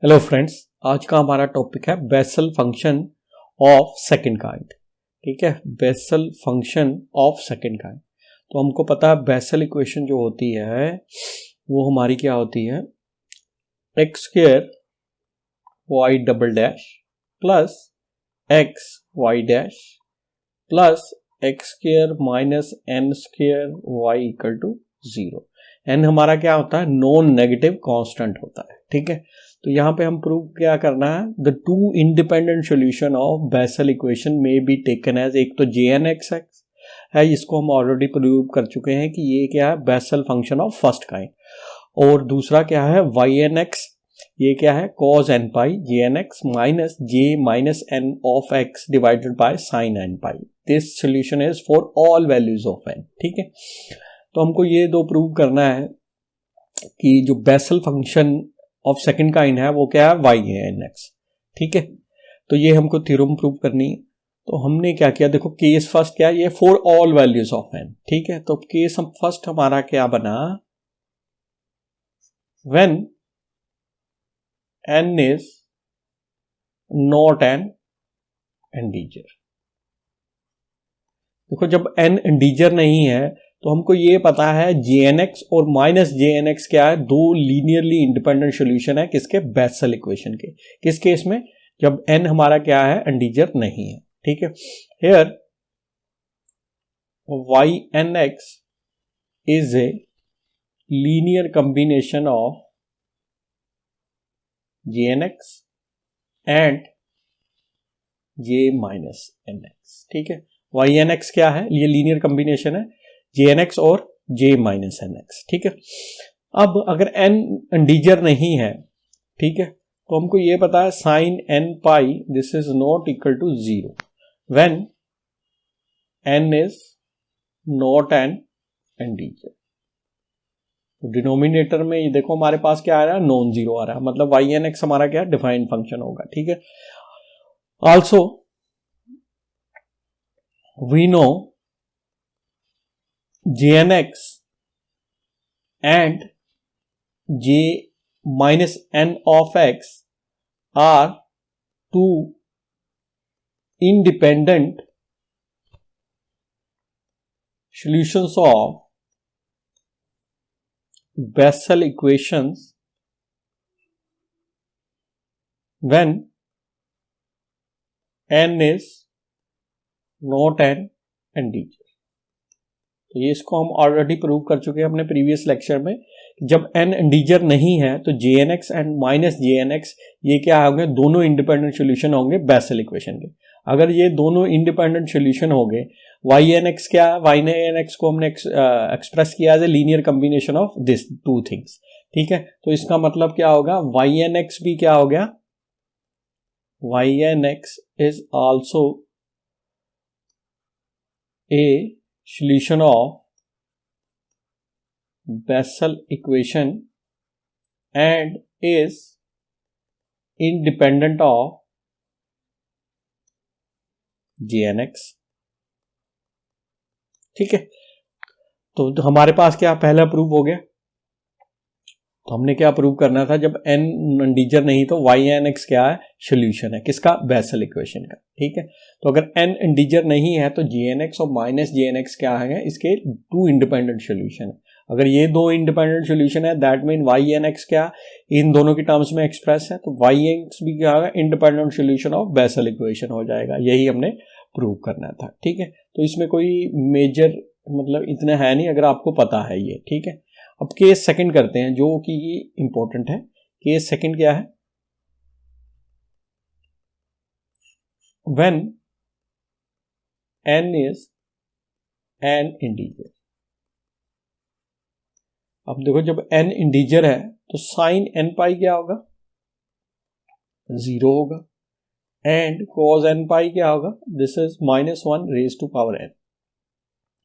Hello friends, आज का हमारा टॉपिक है Bessel function of second kind. ठीक है, Bessel function of second kind. तो हमको पता है बेसल इक्वेशन जो होती है वो हमारी क्या होती है, x square y double dash plus x y dash plus x square minus n square y equal to 0। N हमारा क्या होता है, नॉन नेगेटिव कांस्टेंट होता है। ठीक है, तो यहां पे हम प्रूव क्या करना है, the two independent solution of Bessel equation में बी टेकन एज, एक तो जे एन एक्स एक्स है, इसको हम ऑलरेडी प्रूव कर चुके हैं कि ये क्या है, Bessel function of first kind. और दूसरा क्या है, वाई एन एक्स, ये क्या है, cos n pi J n x minus J minus n of x divided by sine n pi. This solution is for all values of n. ठीक है, तो हमको ये दो प्रूव करना है कि जो Bessel function of second kind है वो क्या है, वाई एन एक्स। ठीक है, तो ये हमको थ्योरम प्रूव करनी है। तो हमने क्या किया, देखो केस फर्स्ट क्या है, ये for all values of n. ठीक है, तो केस हम फर्स्ट हमारा क्या बना, when n is not an integer। देखो जब n इंटीजर नहीं है तो हमको ये पता है jnx और माइनस jnx क्या है, दो लीनियरली इंडिपेंडेंट सॉल्यूशन है किसके, बेसल इक्वेशन के। किस केस में, जब n हमारा क्या है, इंटीजर नहीं है। ठीक है, here ynx is a linear combination of jnx and j minus nx। ठीक है, वाई एन एक्स क्या है, ये लीनियर कॉम्बिनेशन है जे एन एक्स और j माइनस एन एक्स। ठीक है, अब अगर n इंटीजर नहीं है, ठीक है, तो हमको ये पता है sine n pi this is not equal to 0 when n इज नॉट एन इंटीजर। तो डिनोमिनेटर में ये देखो हमारे पास क्या आ रहा है, नॉन जीरो आ रहा है, मतलब वाई एन एक्स हमारा क्या, डिफाइंड फंक्शन होगा। ठीक है, also we know jnx and j minus n of x are two independent solutions of Bessel equations when n is not an integer। तो ये इसको हम ऑलरेडी प्रूव कर चुके हैं अपने प्रीवियस लेक्चर में। जब n इंटीजर नहीं है तो jnx एंड माइनस jnx ये क्या होंगे, दोनों इंडिपेंडेंट सॉल्यूशन होंगे बेसल इक्वेशन के। अगर ये दोनों इंडिपेंडेंट सॉल्यूशन हो गए, ynx क्या, ynx को हमने एक्सप्रेस किया as a linear combination of this two things. ठीक है, तो इसका मतलब क्या होगा, ynx भी क्या हो गया, ynx is also a solution of Bessel equation and is independent of jnx। ठीक है, तो हमारे पास क्या पहला प्रूव हो गया। तो हमने क्या प्रूव करना था, जब n इंटीजर नहीं तो ynx क्या है, सोल्यूशन है किसका, बेसल इक्वेशन का। ठीक है, तो अगर n इंटीजर नहीं है तो jnx और माइनस jnx क्या है, इसके टू इंडिपेंडेंट सोल्यूशन है। अगर ये दो इंडिपेंडेंट सोल्यूशन है दैट मीन ynx क्या इन दोनों की टर्म्स में एक्सप्रेस है, तो ynx भी क्या होगा, independent solution of Bessel equation हो जाएगा। यही हमने प्रूव करना था। ठीक है, तो इसमें कोई मेजर मतलब इतना है नहीं अगर आपको पता है ये। ठीक है, अब केस सेकंड करते हैं जो कि इंपॉर्टेंट है। केस सेकंड क्या है, when n is an integer. अब देखो जब n इंटीजर है तो साइन n पाई क्या होगा, 0 होगा, एंड cos n पाई क्या होगा, this is minus 1 raise to power n।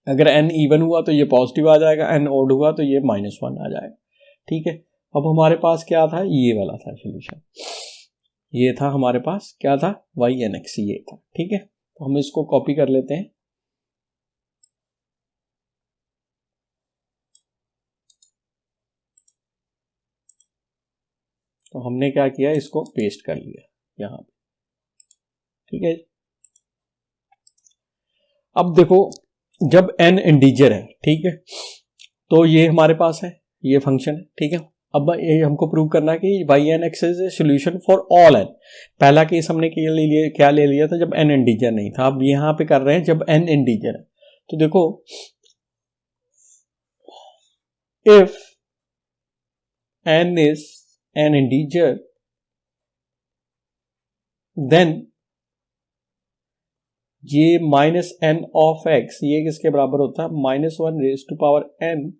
अगर n इवन हुआ तो ये पॉजिटिव आ जाएगा, n ऑड हुआ तो ये माइनस 1 आ जाएगा। ठीक है, अब हमारे पास क्या था, ये वाला था सोल्यूशन, ये था हमारे पास क्या था, वाई एन एक्स ये था। ठीक है, तो हम इसको कॉपी कर लेते हैं। तो हमने क्या किया, इसको पेस्ट कर लिया यहाँ पे, ठीक है। अब देखो जब n इंटीजर है, ठीक है, तो ये हमारे पास है, ये फंक्शन है, ठीक है। अब ये हमको प्रूव करना है कि y n x is a solution for all n. पहला केस हमने क्या ले लिया था, जब n इंटीजर नहीं था। अब यहाँ पे कर रहे हैं जब n इंटीजर है। तो देखो if n is an integer then ये माइनस एन ऑफ एक्स ये किसके बराबर होता है, -1 raise to power n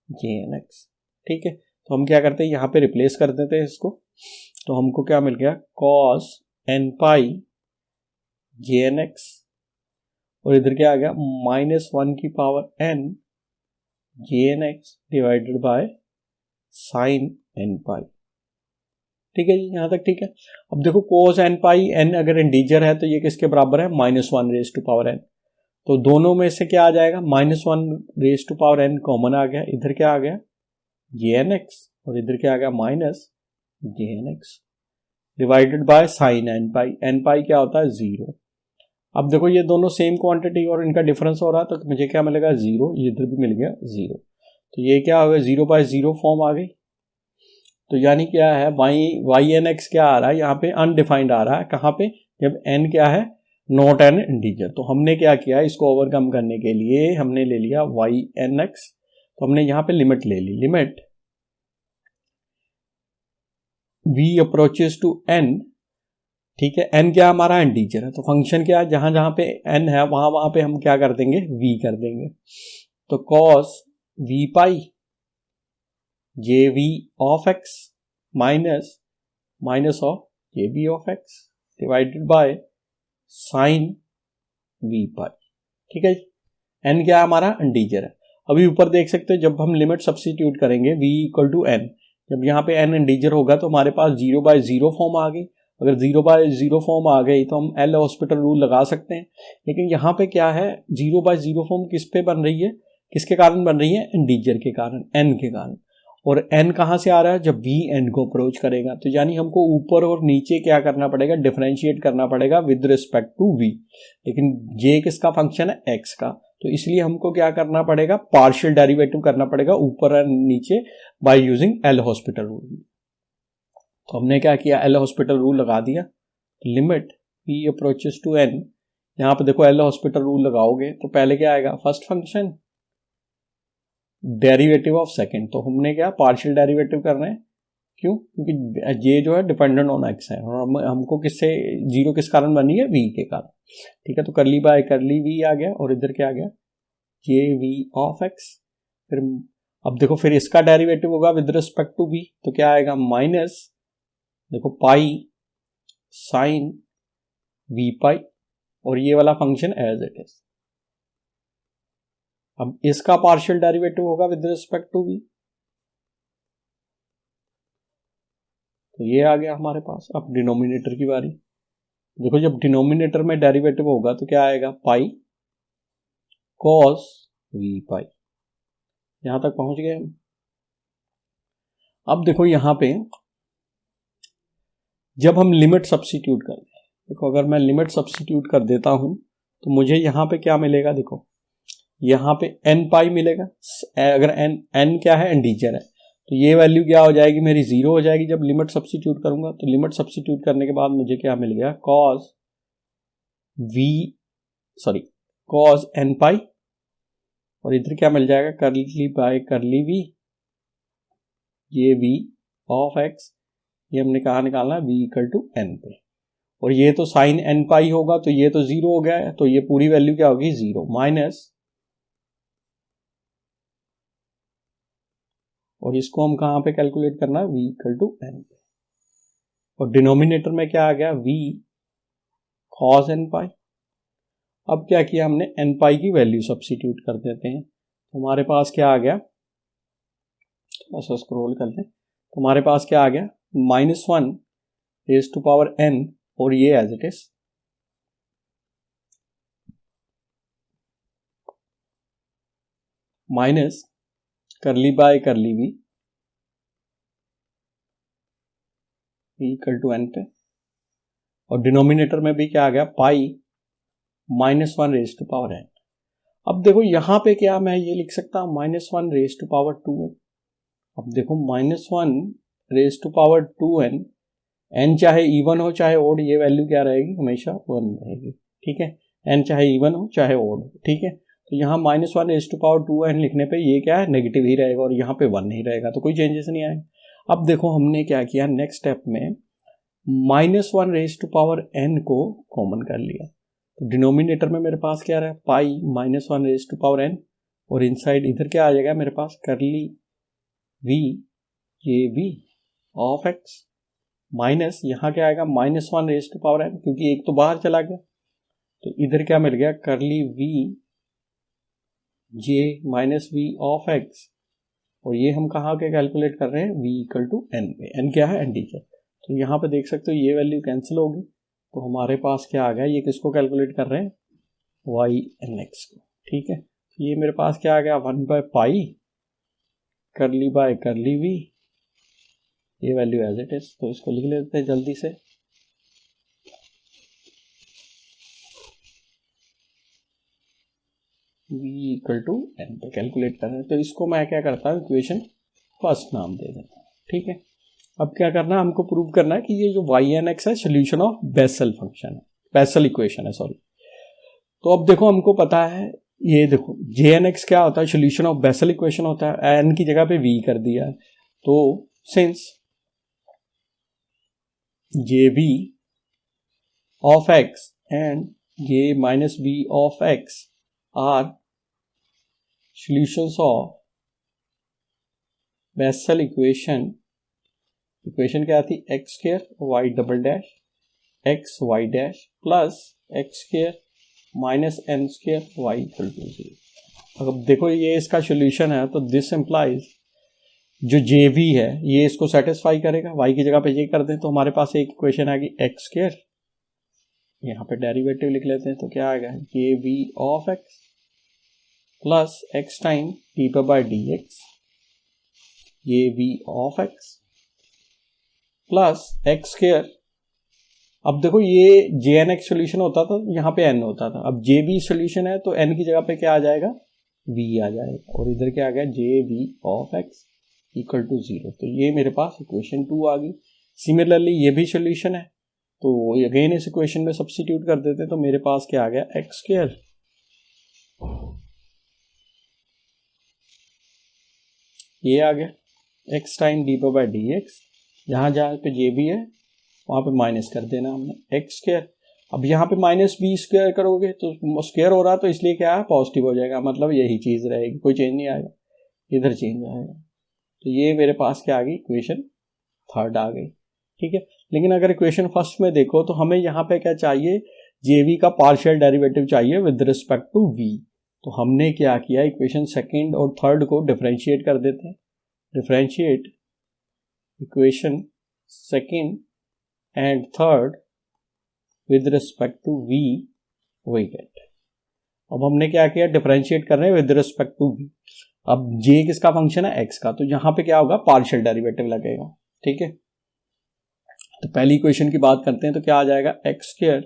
J n x, ठीक है। तो हम क्या करते हैं, यहाँ पे रिप्लेस कर देते हैं इसको। तो हमको क्या मिल गया, cos n pi J n x, और इधर क्या आ गया, -1 की power n J n x divided by sine n pi, ठीक है जी, यहां तक ठीक है। अब देखो cos n पाई, n अगर इंटीजर है तो ये किसके बराबर है, -1 रेज टू पावर n। तो दोनों में से क्या आ जाएगा, -1 raise to power n common आ गया, इधर क्या आ गया जे एन एक्स, और इधर क्या आ गया minus J n x divided by sine n pi. n pi क्या होता है, 0। अब देखो ये दोनों सेम क्वांटिटी और इनका डिफरेंस हो रहा है, तो मुझे क्या मिलेगा, 0, इधर भी मिल गया 0। तो ये क्या हो गया, 0/0 फॉर्म आ गई। तो यानी क्या है, वाई एन एक्स क्या आ रहा है यहाँ पे, अनडिफाइंड आ रहा है। कहाँ पे, जब n क्या है, नॉट एन इंटीजर। तो हमने क्या किया, इसको ओवरकम करने के लिए हमने ले लिया वाई एन एक्स। तो हमने यहाँ पे लिमिट ले ली, limit v approaches to n, ठीक है। n क्या हमारा इंटीजर है, तो फंक्शन क्या है, जहां जहां पे n है वहां पे हम क्या कर देंगे, v कर देंगे। तो cos v pi J v of x minus of J b of x divided by sine v pi, ठीक है। n क्या हमारा इंटीजर है। अभी ऊपर देख सकते हैं, जब हम लिमिट सब्स्टिट्यूट करेंगे v इक्वल टू n, जब यहाँ पे n इंटीजर होगा तो हमारे पास 0/0 फॉर्म आ गई। अगर 0/0 फॉर्म आ गई तो हम एल हॉस्पिटल रूल लगा सकते हैं। लेकिन यहाँ पे क्या है, 0/0 फॉर्म किस पे बन रही है, किसके कारण बन रही है, इंटीजर के कारण, n के कारण। और n कहाँ से आ रहा है, जब v n को अप्रोच करेगा। तो यानी हमको ऊपर और नीचे क्या करना पड़ेगा, डिफरेंशिएट करना पड़ेगा विद रिस्पेक्ट टू v। लेकिन j किसका फंक्शन है, x का। तो इसलिए हमको क्या करना पड़ेगा, पार्शियल डेरिवेटिव करना पड़ेगा ऊपर और नीचे by using L'Hospital rule. तो हमने क्या किया, एल हॉस्पिटल रूल लगा दिया। Limit p approaches to n, यहाँ पे देखो एल हॉस्पिटल रूल लगाओगे तो पहले क्या आएगा, first function derivative of second. तो हमने क्या पार्शियल डेरिवेटिव कर रहे हैं, क्यों, क्योंकि जे जो है डिपेंडेंट ऑन एक्स है, और हमको किससे, 0 किस कारण बनी है, v के कारण, ठीक है। तो करली बाय करली v आ गया, और इधर क्या आ गया, जे वी ऑफ एक्स। फिर अब देखो फिर इसका डेरिवेटिव होगा विद रिस्पेक्ट टू v, तो क्या आएगा, माइनस देखो पाई साइन वी पाई, और ये वाला फंक्शन एज इट इज। अब इसका पार्शियल डेरिवेटिव होगा विद रिस्पेक्ट टू v, तो ये आ गया हमारे पास। अब डिनोमिनेटर की बारी। देखो जब डिनोमिनेटर में डेरिवेटिव होगा तो क्या आएगा, पाई कॉस वी पाई। यहां तक पहुंच गए हम। अब देखो यहां पे जब हम लिमिट सब्स्टिट्यूट कर दें, देखो अगर मैं लिमिट सब्स्टिट्यूट कर देता हूं तो मुझे यहां पे क्या मिलेगा, देखो यहां पे n पाई मिलेगा। अगर n क्या है, इंटीजर है, तो ये वैल्यू क्या हो जाएगी मेरी, 0 हो जाएगी जब लिमिट सब्स्टिट्यूट करूंगा। तो लिमिट सब्स्टिट्यूट करने के बाद मुझे क्या मिल गया, cos n पाई, और इधर क्या मिल जाएगा, करली बाय करली v, ये v ऑफ x, ये हमने कहा निकालना है, v इक्वल टू n पे। और ये तो साइन n पाई होगा, तो ये तो 0 हो गया है, तो ये पूरी वैल्यू क्या होगी, 0 माइनस, और इसको हम कहां पे कैलकुलेट करना है, v इक्वल टू n पे। और डिनोमिनेटर में क्या आ गया, v cos n पाई। अब क्या किया हमने, n पाई की वैल्यू सब्स्टिट्यूट कर देते हैं, तो हमारे पास क्या आ गया, थोड़ा सा स्क्रॉल कर लें, तो हमारे पास क्या आ गया, -1 रेज टू पावर n, और ये as it is minus curly by curly v v equal to n पे, और डिनोमिनेटर में भी क्या आ गया pi minus one raise to power n। अब देखो यहां पे क्या मैं ये लिख सकता हूं minus one raise to power 2n। अब देखो minus one raise to power 2n, n चाहे इवन हो चाहे ओड, ये वैल्यू क्या रहेगी, हमेशा 1 रहेगी। ठीक है, n चाहे इवन हो चाहे ओड हो। ठीक है, तो यहाँ minus one raise to power 2n लिखने पे ये क्या है, नेगेटिव ही रहेगा, और यहाँ पे 1 नहीं रहेगा, तो कोई चेंजेस नहीं आएगा। अब देखो हमने क्या किया, नेक्स्ट स्टेप में minus one raise to power n को कॉमन कर लिया, तो डिनोमिनेटर में मेरे पास क्या रहा, pi minus one raise to power n, और इनसाइड इधर क्या आ जाएगा मेरे पास, करली v ये v ऑफ x माइनस यहाँ क्या आएगा, minus one raise to power n, क्योंकि एक तो बाहर चला गया, तो इधर क्या मिल गया, करली v j minus v of x, और ये हम कहाँ के कैलकुलेट कर रहे हैं, v इक्वल टू n पे, n क्या है, इंटीजर। तो यहाँ पे देख सकते हो ये वैल्यू कैंसिल होगी, तो हमारे पास क्या आ गया, ये किसको कैलकुलेट कर रहे हैं, y n x को। ठीक है, तो ये मेरे पास क्या आ गया, 1 बाय पाई करली बाय करली v, ये वैल्यू एज इट इज, तो इसको लिख लेते हैं जल्दी से। v इक्वल टू n पे कैलकुलेट कर रहे हैं, तो इसको मैं क्या करता हूँ, इक्वेशन फर्स्ट नाम दे देता हूँ। ठीक है, अब क्या करना है, हमको प्रूव करना है कि ये जो y n x है सोल्यूशन ऑफ बेसल फंक्शन है, बेसल इक्वेशन है, सॉरी। तो अब देखो हमको पता है, ये देखो जे एन एक्स क्या होता है, सोल्यूशन ऑफ बेसल इक्वेशन होता है, n की जगह पे v कर दिया है, तो since J b of x and J minus b of x are solutions of Bessel equation, equation क्या थी, x square y double dash x y dash plus x square minus n square y equal to 0। अब देखो ये इसका solution है, तो this implies जो जे we है ये इसको सेटिस्फाई करेगा, वाई की जगह पे ये कर दें तो हमारे पास एक इक्वेशन आ गई एक्स स्क्वायर, यहाँ पे डेरिवेटिव लिख लेते हैं, तो क्या आएगा, J v of x plus x time d पर बाई डी एक्स, ये v of x plus x square. अब देखो ये जे एन एक्स सोल्यूशन होता था, यहाँ पे एन होता था, अब जे बी सोल्यूशन है तो एन की जगह पे क्या आ जाएगा, वी आ जाएगा, और इधर क्या आ गया, J v of x equal to 0। तो ये मेरे पास इक्वेशन 2 आ गई। सिमिलरली ये भी सोल्यूशन है, तो अगेन इस इक्वेशन में सब्स्टिट्यूट कर देते, तो मेरे पास क्या आ गया, एक्स स्क्वायर ये आ गया एक्स टाइम डी पर बाई डी एक्स, जहाँ जहाँ पे जे बी है वहाँ पे माइनस कर देना हमने एक्स स्क्वायर। अब यहाँ पे माइनस बी स्क्वायर करोगे तो स्क्वायर हो रहा है, तो इसलिए क्या है, पॉजिटिव हो जाएगा, मतलब यही चीज़ रहेगी, कोई चेंज नहीं आएगा, इधर चेंज आएगा। तो ये मेरे पास क्या आ गई, इक्वेशन थर्ड आ गई। ठीक है, लेकिन अगर इक्वेशन फर्स्ट में देखो तो हमें यहाँ पे क्या चाहिए, जे वी का पार्शियल डेरिवेटिव चाहिए विद रिस्पेक्ट टू वी। तो हमने क्या किया, इक्वेशन सेकेंड और थर्ड को डिफरेंशिएट कर देते हैं, differentiate equation second and third with respect to v, we get. अब हमने क्या किया, डिफरेंशिएट कर रहे हैं विद रिस्पेक्ट टू वी। अब j किसका फंक्शन है, x का, तो यहां पे क्या होगा, पार्शियल डेरिवेटिव लगेगा। ठीक है, तो पहली इक्वेशन की बात करते हैं, तो क्या आ जाएगा, एक्स स्क्वायर,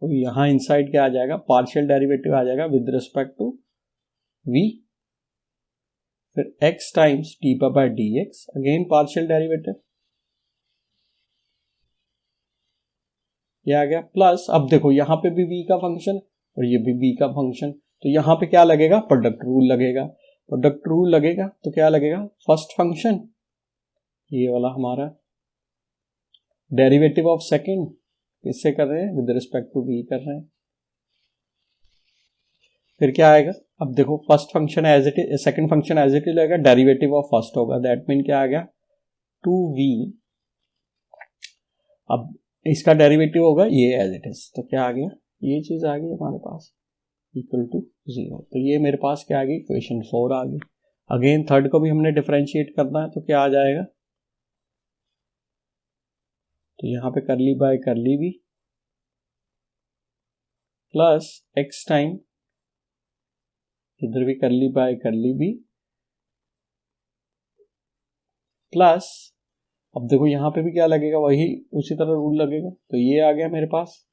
तो यहां इनसाइड क्या आ जाएगा, पार्शियल डेरिवेटिव आ जाएगा विद रिस्पेक्ट टू v, फिर x टाइम्स डी पर by d x, again partial derivative, ये आ गया प्लस। अब देखो यहाँ पे भी v का फंक्शन और ये भी v का फंक्शन, तो यहाँ पे क्या लगेगा, प्रोडक्ट रूल लगेगा, प्रोडक्ट रूल लगेगा तो क्या लगेगा, फर्स्ट फंक्शन ये वाला हमारा डेरिवेटिव ऑफ सेकंड, किससे कर रहे हैं, विद रिस्पेक्ट टू v कर रहे हैं, फिर क्या आएगा, अब देखो first function as it is, second function as it is लगेगा, डेरिवेटिव ऑफ फर्स्ट होगा, दैट मीन क्या आ गया 2v, अब इसका डेरिवेटिव होगा ये एज इट इज, तो क्या आ गया, ये चीज आ गई हमारे पास इक्वल टू 0। तो ये मेरे पास क्या आ गई, इक्वेशन 4 आ गई। अगेन थर्ड को भी हमने डिफरेंशिएट करना है, तो क्या आ जाएगा, तो यहाँ पे करली बाय करली भी प्लस एक्स टाइम, इधर भी करली बाय करली भी प्लस अब देखो यहाँ पे भी क्या लगेगा, वही उसी तरह रूल लगेगा। तो ये आ गया मेरे पास,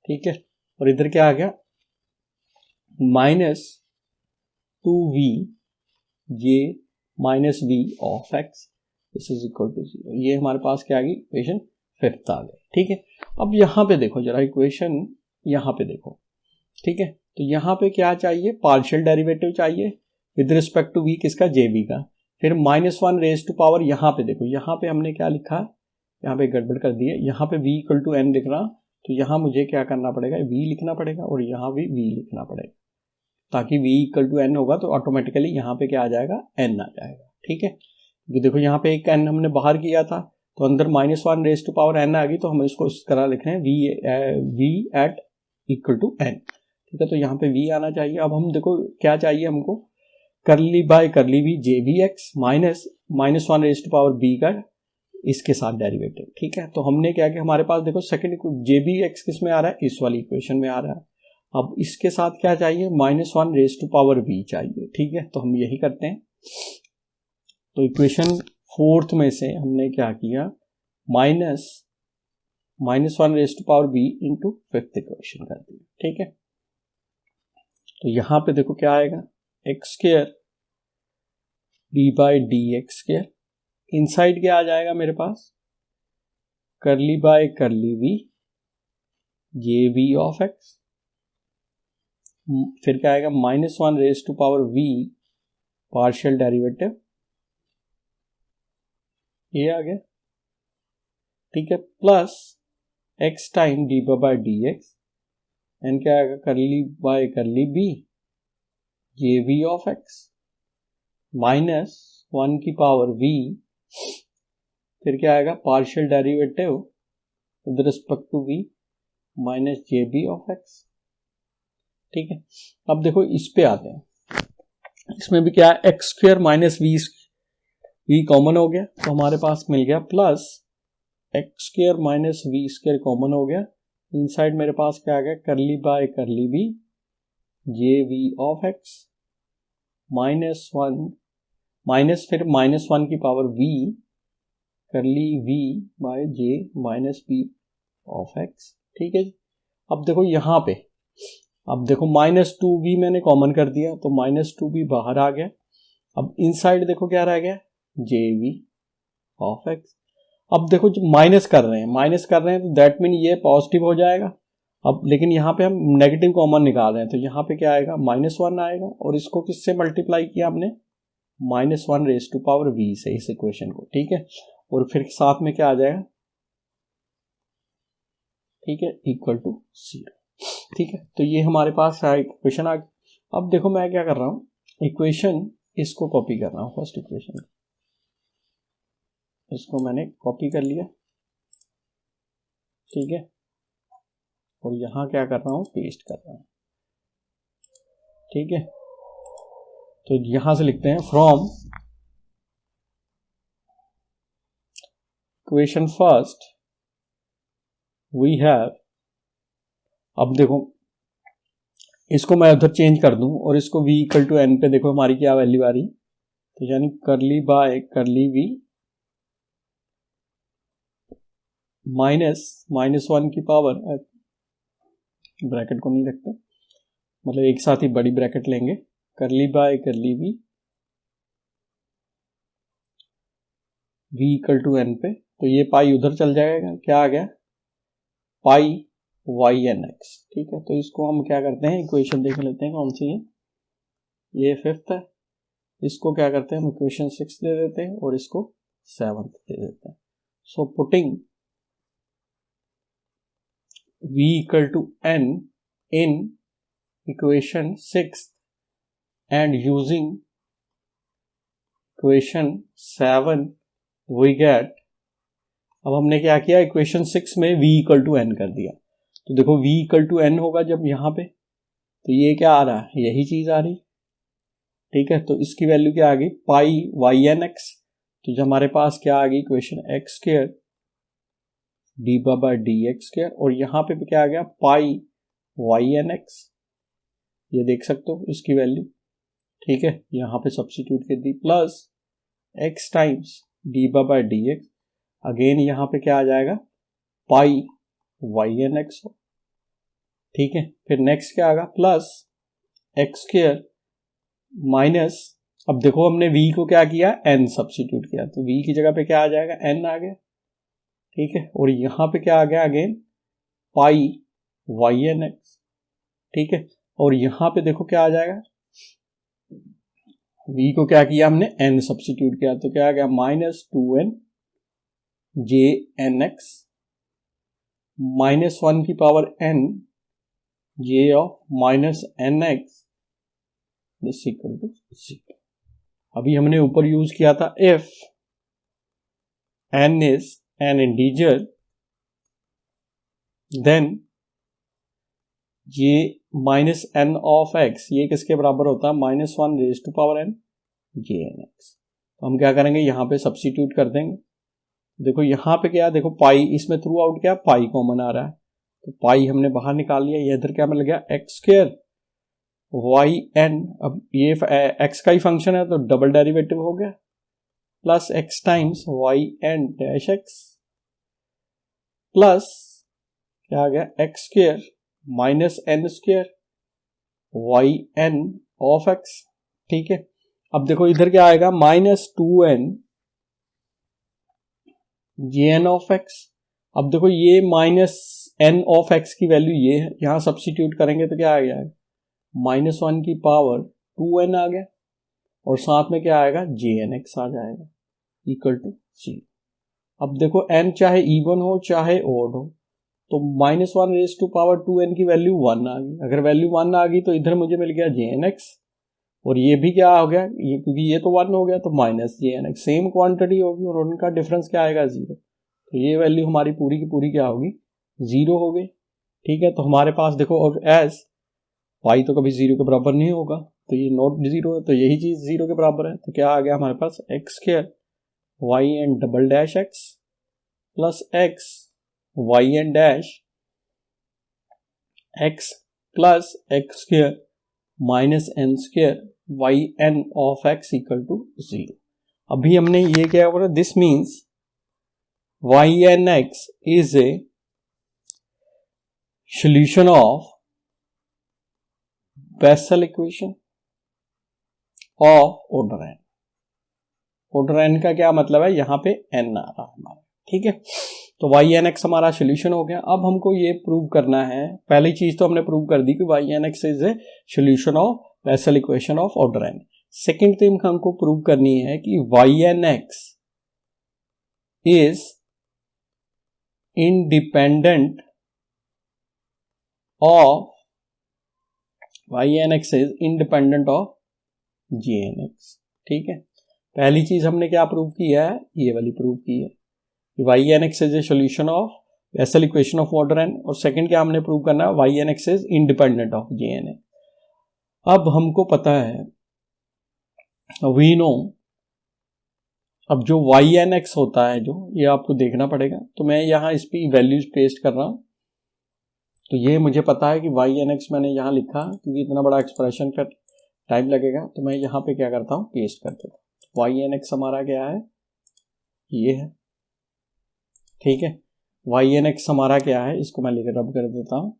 ठीक है। और इधर क्या आ गया, -2v J minus v of x this is equal to 0। ये हमारे पास क्या आ गई, इक्वेशन 5 आ गई, ठीक है। अब यहाँ पे देखो जरा, इक्वेशन यहाँ पे देखो, ठीक है। तो यहाँ पे क्या चाहिए, पार्शियल डेरिवेटिव चाहिए विद रिस्पेक्ट टू वी, किसका, जे वी का। फिर -1 रेज टू पावर, यहाँ पे देखो, यहाँ पे हमने क्या लिखा, यहाँ पे गड़बड़ कर दी है, यहाँ पे v इक्वल टू n लिख रहा, तो यहाँ मुझे क्या करना पड़ेगा, v लिखना पड़ेगा और यहाँ भी v लिखना पड़ेगा, ताकि v इक्वल टू n होगा तो ऑटोमेटिकली यहाँ पे क्या आ जाएगा, n आ जाएगा, ठीक है। क्योंकि देखो यहाँ पे एक n हमने बाहर किया था, तो अंदर -1 रेज टू पावर n आ गई, तो हम इसको इस तरह लिख रहे हैं v at equal to n, ठीक है। तो यहाँ पे v आना चाहिए। अब हम देखो क्या चाहिए हमको, करली by curly v J v x -1 raise to power b का इसके साथ डेरिवेटिव, ठीक है। तो हमने क्या किया, हमारे पास देखो सेकंड जे बी एक्स किस में आ रहा है, इस वाली इक्वेशन में आ रहा है। अब इसके साथ क्या चाहिए, -1 रेज टू पावर b चाहिए, ठीक है। तो हम यही करते हैं। तो इक्वेशन 4th में से हमने क्या किया, -1 रेज टू पावर b इंटू 5th इक्वेशन कर दिया, ठीक है। तो यहां पे देखो क्या आएगा, x square d by d x square, inside क्या आ जाएगा मेरे पास, curly by curly v J v of x, फिर क्या आएगा, -1 raise to power v partial derivative, ये आ गया, ठीक है, plus x time d by d x, and क्या आएगा, curly by curly b J v of x -1 की पावर v, फिर क्या आएगा, partial derivative with respect to v minus J b of x, ठीक है। अब देखो इस पे आते हैं, इसमें भी क्या है, x square minus v common हो गया, तो हमारे पास मिल गया plus x square minus v square common हो गया, इनसाइड मेरे पास क्या आ गया, curly by curly b J v of x -1 minus फिर -1 की power v curly v by J minus b of x, ठीक है जी। अब देखो यहाँ पे, अब देखो -2v मैंने कॉमन कर दिया, तो -2v बाहर आ गया। अब इनसाइड देखो क्या रह गया, जे वी ऑफ एक्स। अब देखो जो माइनस कर रहे हैं तो दैट मीन ये पॉजिटिव हो जाएगा। अब लेकिन यहाँ पे हम नेगेटिव कॉमन निकाल रहे हैं, तो यहाँ पे क्या आएगा, -1 आएगा, और इसको किससे मल्टीप्लाई किया हमने, -1 रेज टू पावर v से, इस इक्वेशन को, ठीक है। और फिर साथ में क्या आ जाएगा, ठीक है, इक्वल टू 0, ठीक है। तो ये हमारे पास इक्वेशन आ गई। अब देखो मैं क्या कर रहा हूँ, इक्वेशन इसको कॉपी कर रहा हूँ, फर्स्ट इक्वेशन इसको मैंने कॉपी कर लिया, ठीक है, और यहां क्या कर रहा हूं, पेस्ट कर रहा हूं, ठीक है। तो यहां से लिखते हैं, from equation first we have, अब देखो इसको मैं उधर चेंज कर दूं और इसको v इक्वल टू n पे देखो हमारी क्या वैल्यू आ रही, तो यानी करली बाय करली v -1 की पावर, ब्रैकेट को नहीं रखते, मतलब एक साथ ही बड़ी ब्रैकेट लेंगे, करली by curly v equal to n पे, तो ये पाई उधर चल जाएगा, क्या आ गया, पाई वाई एन एक्स, ठीक है। तो इसको हम क्या करते हैं, इक्वेशन देख लेते हैं कौन सी है, ये 5th है, इसको क्या करते हैं हम, इक्वेशन 6 दे देते हैं और इसको 7th दे देते हैं। So putting v equal to n in equation 6 and using equation 7 we get, अब हमने क्या किया, इक्वेशन 6 में v इक्वल टू n कर दिया, तो देखो v इक्वल टू n होगा जब यहाँ पे, तो ये क्या आ रहा है, यही चीज आ रही, ठीक है। तो इसकी वैल्यू क्या आ गई, पाई वाई एन एक्स, तो जब हमारे पास क्या आ गई equation, x square d by d x square, और यहाँ पे क्या आ गया, पाई वाई एन एक्स, ये देख सकते हो इसकी वैल्यू, ठीक है, यहाँ पे सब्स्टिट्यूट कर दी, plus x times d by d x, again यहाँ पे क्या आ जाएगा पाई वाई एन एक्स, ठीक है। फिर नेक्स्ट क्या आएगा प्लस एक्स स्क्वायर माइनस, अब देखो हमने v को क्या किया n सब्स्टिट्यूट किया, तो v की जगह पे क्या आ जाएगा n आ गया, ठीक है। और यहां पे क्या आ गया अगेन पाई वाई एन एक्स, ठीक है। और यहां पे देखो क्या आ जाएगा, v को क्या किया हमने n सब्स्टिट्यूट किया, तो क्या आ गया -2n जे एन एक्स -1 की power n J of -nx this equal to 0। अभी हमने ऊपर यूज किया था if n is an integer then ये -n ऑफ x ये किसके बराबर होता है -1 raise to power n J n x. तो हम क्या करेंगे यहाँ पे सब्स्टिट्यूट कर देंगे, देखो यहाँ पे क्या, देखो पाई, इसमें थ्रू आउट क्या पाई कॉमन आ रहा है, तो पाई हमने बाहर निकाल लिया, ये इधर क्या मिल गया एक्स स्क्वायर वाई एन, अब ये एक्स का ही फंक्शन है तो डबल डेरिवेटिव हो गया, plus x times y n dash x plus क्या आ गया x square minus n square y n of x, ठीक है। अब देखो इधर क्या आएगा -2n J N of x, अब देखो ये -n ऑफ एक्स की वैल्यू ये है, यहां सब्स्टिट्यूट करेंगे तो क्या आ गया -1 की पावर 2n आ गया, और साथ में क्या आएगा जे एन एक्स आ जाएगा इक्वल टू 0। अब देखो n चाहे इवन हो चाहे ओड हो, तो -1 रेज टू पावर 2n की वैल्यू 1 आ गई, अगर वैल्यू 1 आ गई तो इधर मुझे मिल गया जे एन एक्स, और ये भी क्या हो गया, ये क्योंकि ये तो 1 हो गया तो minus J n x, same quantity होगी और उनका डिफरेंस क्या आएगा 0, तो ये वैल्यू हमारी पूरी की पूरी क्या होगी 0 हो गई, ठीक है। तो हमारे पास देखो, और एज पाई तो कभी 0 के बराबर नहीं होगा, तो ये नॉट 0 है, तो यही चीज 0 के बराबर है, तो क्या आ गया हमारे पास x square y n double dash x plus x y n dash x plus x square minus n square y n of x equal to 0। अभी हमने ये क्या बोला, this means y n x is a solution of Bessel equation of order n। order n का क्या मतलब है, यहां पे n आ रहा है हमारा, ठीक है। तो वाई एन एक्स हमारा सोल्यूशन हो गया। अब हमको ये प्रूव करना है, पहली चीज तो हमने प्रूव कर दी कि y n x is a solution of Bessel equation of order n. Second thing हमको प्रूव करनी है कि y n x is independent of y n x is independent of J n x, ठीक है। पहली चीज हमने क्या प्रूव किया है, ये वाली प्रूव की है कि y n x is a solution of Bessel equation of order n, और सेकंड क्या हमने प्रूव करना है, y n x is independent of J n x. अब हमको पता है, वी नो, अब जो वाई एन एक्स होता है जो, ये आपको देखना पड़ेगा, तो मैं यहाँ इस पर वैल्यूज पेस्ट कर रहा हूं। तो ये मुझे पता है कि वाई एन एक्स मैंने यहाँ लिखा, क्योंकि इतना बड़ा एक्सप्रेशन का टाइम लगेगा, तो मैं यहाँ पे क्या करता हूँ पेस्ट कर देता हूँ। वाई एन एक्स हमारा क्या है, ये है, ठीक है। वाई एन एक्स हमारा क्या है, इसको मैं लिख रब कर देता हूँ,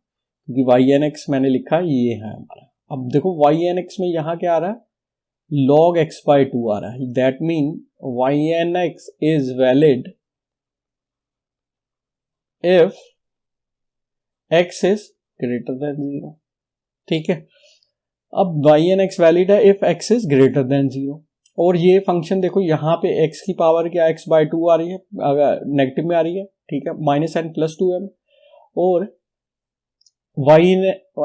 क्योंकि वाई एन एक्स मैंने लिखा ये है हमारा। अब देखो वाई एन एक्स में यहाँ क्या आ रहा है, log x by 2 आ रहा है, that mean y n x is valid if x is greater than 0, ठीक है। अब वाई एन एक्स वैलिड है if x is greater than 0, और ये फंक्शन देखो यहाँ पे x की पावर क्या x by 2 आ रही है, अगर नेगेटिव में आ रही है, ठीक है, -n+2m, और y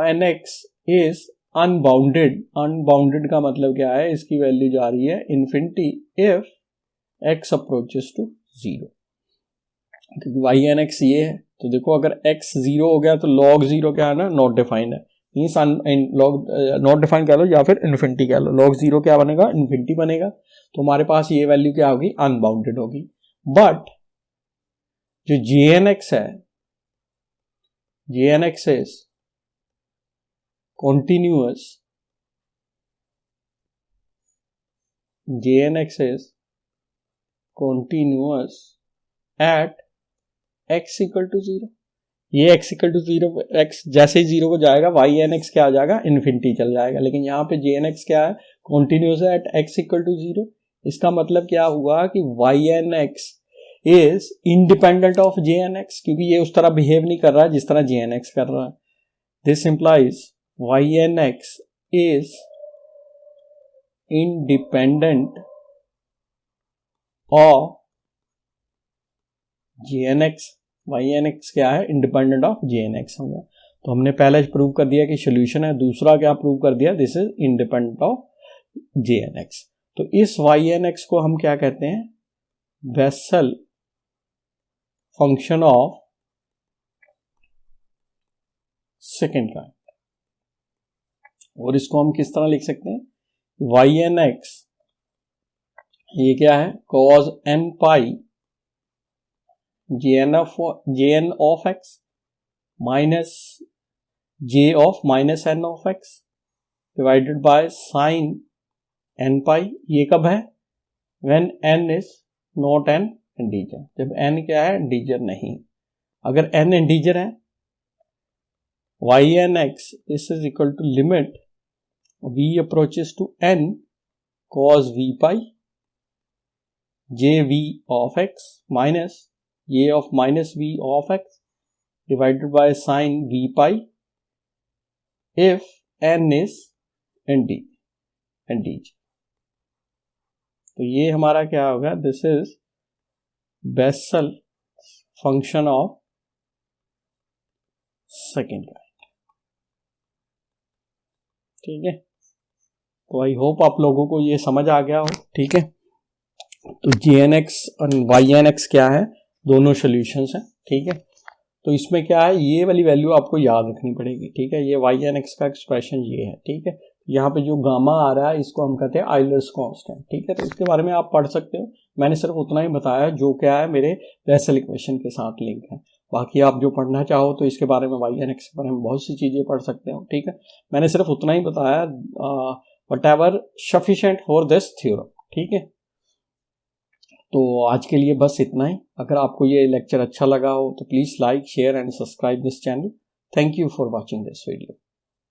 n x is unbounded. Unbounded का मतलब क्या है, इसकी वैल्यू जा रही है infinity if x approaches to 0, क्योंकि वाई एन एक्स ये है, तो देखो अगर x 0 हो गया तो log 0 क्या है ना, नॉट डिफाइंड है, मीन्स लॉग नॉट डिफाइंड कह लो या फिर इन्फिनिटी कह लो, log 0 क्या बनेगा, इन्फिनिटी बनेगा, तो हमारे पास ये वैल्यू क्या होगी, अनबाउंडेड होगी। बट जो जी एन एक्स है, G n x is continuous, GNX is continuous at x equal to 0। ये x इक्वल टू 0, x जैसे ही 0 को जाएगा y एन एक्स क्या आ जाएगा, इन्फिनिटी चल जाएगा। लेकिन यहाँ पे जे एन एक्स क्या है, कॉन्टिन्यूस है एट x इक्वल टू 0। इसका मतलब क्या हुआ कि y n x is independent of J n x, क्योंकि ये उस तरह बिहेव नहीं कर रहा है जिस तरह जे एन एक्स कर रहा है। This implies y n x is independent of J n x. Y n x क्या है, independent of J n x हो गया। तो हमने पहले प्रूव कर दिया कि सोल्यूशन है, दूसरा क्या प्रूव कर दिया, this is independent of J n x. तो इस वाई एन एक्स को हम क्या कहते हैं, Bessel function of second kind. और इसको हम किस तरह लिख सकते हैं, वाई एन एक्स ये क्या है, cos n pi jn of x minus j of minus n of x divided by sine n पाई। ये कब है, when n is not an integer, जब n क्या है, इंटीजर नहीं। अगर n इंटीजर है, y n x this is equal to limit v approaches to n cos v pi jv of x minus a of minus v of x divided by sin v pi if n is integer। तो ये हमारा क्या होगा, this is Bessel function of second kind. ठीक है, तो I hope आप लोगों को ये समझ आ गया हो। ठीक है, तो जे एन एक्स और वाई एन एक्स क्या है, दोनों सोल्यूशंस हैं। ठीक है, तो इसमें क्या है, ये वाली वैल्यू आपको याद रखनी पड़ेगी। ठीक है, ये वाई एन एक्स का एक्सप्रेशन ये है। ठीक है, यहाँ पे जो गामा आ रहा है इसको हम कहते हैं आइलर्स कांस्टेंट। ठीक है, तो इसके बारे में आप पढ़ सकते हो, मैंने सिर्फ उतना ही बताया जो क्या है मेरे बेसल इक्वेशन के साथ लिंक है। बाकी आप जो पढ़ना चाहो तो इसके बारे में वाई एन एक्स के बारे में बहुत सी चीज़ें पढ़ सकते हो। ठीक है, मैंने सिर्फ उतना ही बताया, what ever sufficient for this theorem. ठीक है, तो आज के लिए बस इतना ही। अगर आपको ये लेक्चर अच्छा लगा हो तो please like, share and subscribe this channel. Thank you for watching this video.